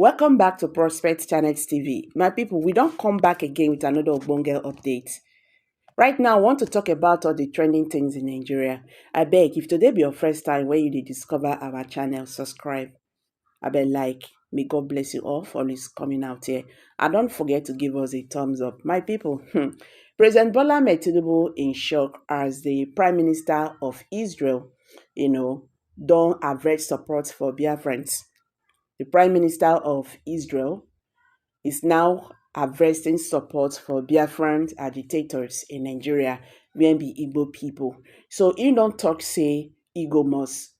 Welcome back to Prospect Channels TV. My people, we don't come back again with another Ogbonge update. Right now, I want to talk about all the trending things in Nigeria. I beg, if today be your first time when you discover our channel, subscribe. I beg like, may God bless you all for always coming out here. And don't forget to give us a thumbs up. My people, President Bola Tinubu in shock as the Prime Minister of Israel, don't average support for Biafrans. The Prime Minister of Israel is now harvesting support for Biafran agitators in Nigeria, where be Igbo people. So he don't talk say Igbo must,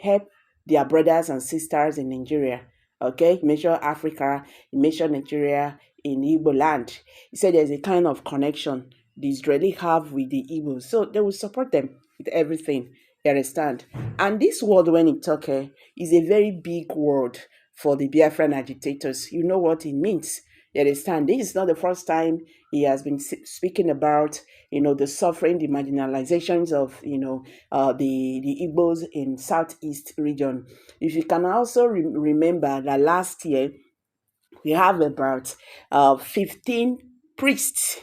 help their brothers and sisters in Nigeria. Okay, he mentioned Africa, he mentioned Nigeria in Igbo land. He said there's a kind of connection the Israeli have with the Igbos, so they will support them with everything. You understand? And this word, when he talk, is a very big word for the Biafran agitators. You know what it means. You understand? This is not the first time he has been speaking about, the suffering, the marginalizations of, the Igbos in Southeast region. If you can also remember that last year, we have about 15 priests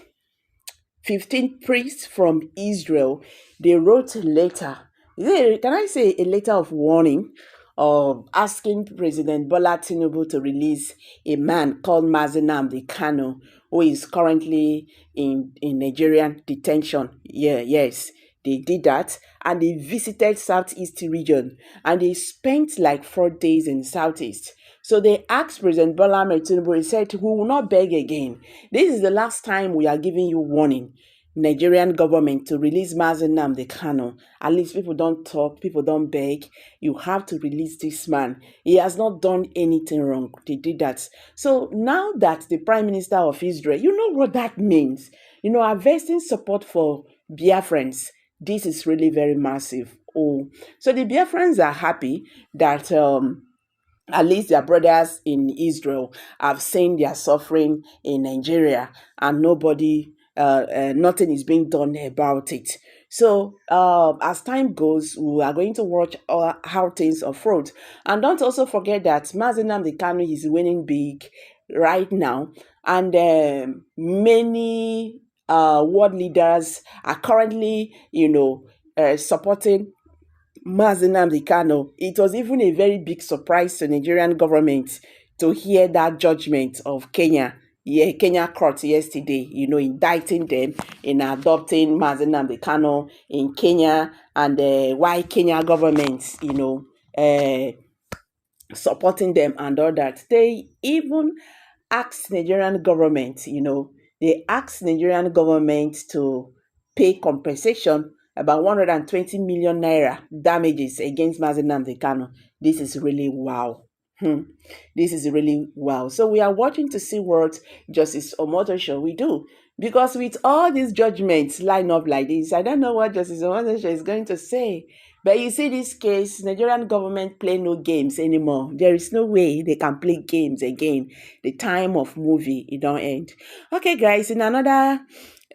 15 priests from Israel. They wrote a letter. Can I say a letter of warning, of asking President Bola Tinubu to release a man called Nnamdi Kanu, who is currently in Nigerian detention. Yes, they did that, and they visited Southeast region, and they spent like 4 days in Southeast. So they asked President Bola Tinubu, he said, we will not beg again. This is the last time we are giving you warning, Nigerian government, to release Nnamdi Kanu. At least people don't talk, people don't beg. You have to release this man. He has not done anything wrong. They did that. So now that the Prime Minister of Israel, you know what that means. Harvesting support for Biafrans. This is really very massive. Oh, so the Biafrans are happy that at least their brothers in Israel have seen their suffering in Nigeria, and nothing is being done about it. So as time goes, we are going to watch how things unfold. And don't also forget that Nnamdi Kanu is winning big right now, and many world leaders are currently, supporting Nnamdi Kanu. It was even a very big surprise to Nigerian government to hear that judgment of Kenya. Yeah, Kenya court yesterday, indicting them in adopting Nnamdi Kanu in Kenya, and why Kenya government, supporting them and all that. They even asked Nigerian government, to pay compensation about 120 million naira damages against Nnamdi Kanu. This is really wow. This is really wow. So we are watching to see what Justice Omotosho will do. Because with all these judgments line up like this, I don't know what Justice Omotosho is going to say. But you see this case, Nigerian government play no games anymore. There is no way they can play games again. The time of movie, it don't end. Okay, guys, in another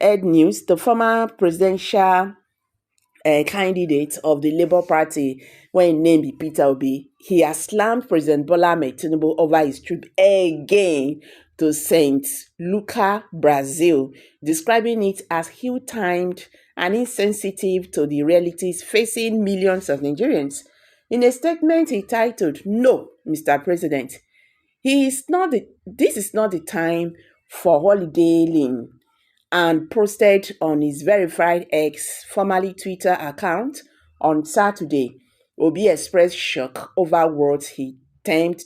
news, the former presidential candidate of the Labour Party, when named be Peter Obi, he has slammed President Bola Tinubu over his trip again to St. Lucia, Brazil, describing it as ill-timed and insensitive to the realities facing millions of Nigerians. In a statement he titled, "No, Mr. President, this is not the time for holidaying," and posted on his verified X, formerly Twitter account on Saturday. Obi expressed shock over words he termed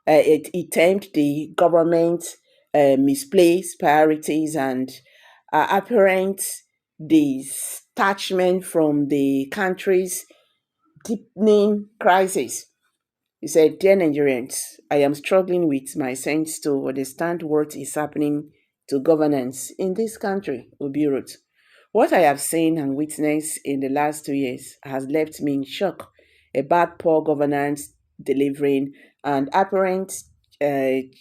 the government misplaced priorities and apparent detachment from the country's deepening crisis. He said, "Dear Nigerians, I am struggling with my sense to understand what is happening to governance in this country," Obi wrote. "What I have seen and witnessed in the last 2 years has left me in shock about poor governance, delivering, and apparent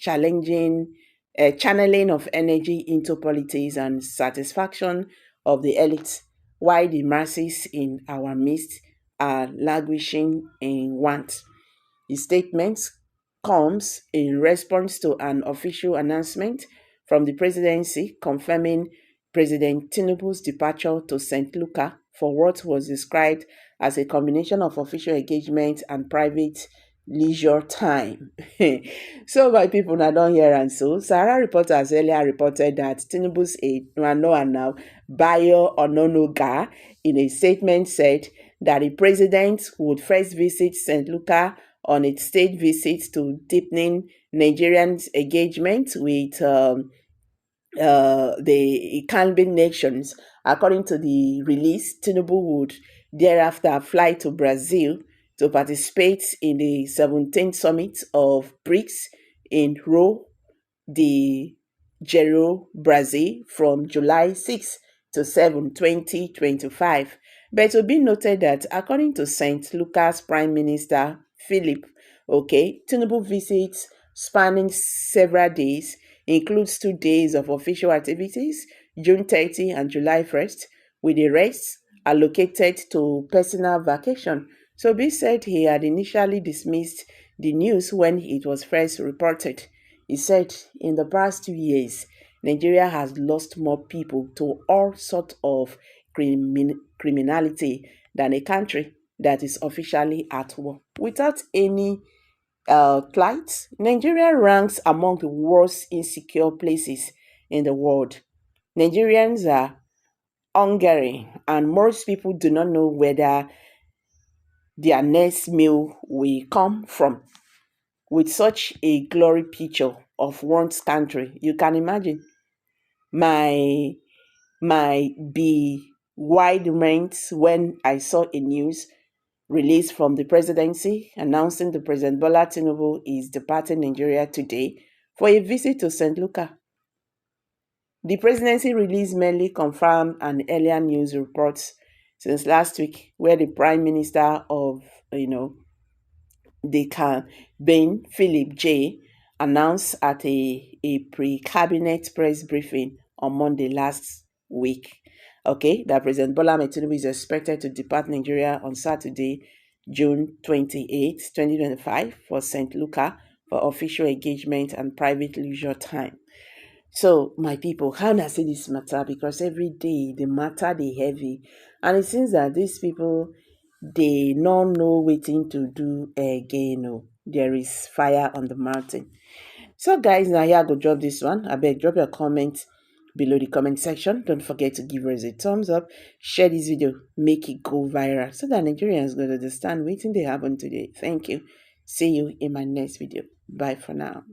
channeling of energy into politics and satisfaction of the elite, while the masses in our midst are languishing in want." His statements comes in response to an official announcement from the presidency confirming President Tinubu's departure to St. Lucia for what was described as a combination of official engagement and private leisure time. So my people now don't hear, and so Sarah reporters earlier reported that Tinubu's aide now Bayo Ononoga in a statement said that the president would first visit St. Lucia on its state visit to deepening Nigerians' engagement with the Caribbean nations. According to the release, Tinubu would thereafter fly to Brazil to participate in the 17th summit of BRICS in Rio de Janeiro, Brazil from July 6 to 7, 2025. But to be noted that according to St. Luca's Prime Minister Philip, Tinubu visits spanning several days includes 2 days of official activities, June 30 and July 1st, with the rest allocated to personal vacation. So B said he had initially dismissed the news when it was first reported. He said, in the past 2 years, Nigeria has lost more people to all sorts of criminality than a country that is officially at war. Without any plight, Nigeria ranks among the worst insecure places in the world. Nigerians are hungry, and most people do not know whether their next meal will come from. With such a glory picture of one's country, you can imagine my bewilderment when I saw a news release from the presidency announcing the President Bola Tinubu is departing Nigeria today for a visit to St. Lucia. The presidency release mainly confirmed an earlier news report since last week, where the Prime Minister of the Caribbean, Philip J, announced at a pre-cabinet press briefing on Monday last week, that President Bola Tinubu is expected to depart Nigeria on Saturday, June 28, 2025, for St. Lucia for official engagement and private leisure time. So, my people, how do I say this matter? Because every day the matter they heavy, and it seems that these people they don't know waiting to do again. No, there is fire on the mountain. So, guys, now here I go drop this one. I beg, drop your comment below the comment section. Don't forget to give us a thumbs up, share this video, make it go viral so that Nigerians going to understand waiting they happen today. Thank you. See you in my next video. Bye for now.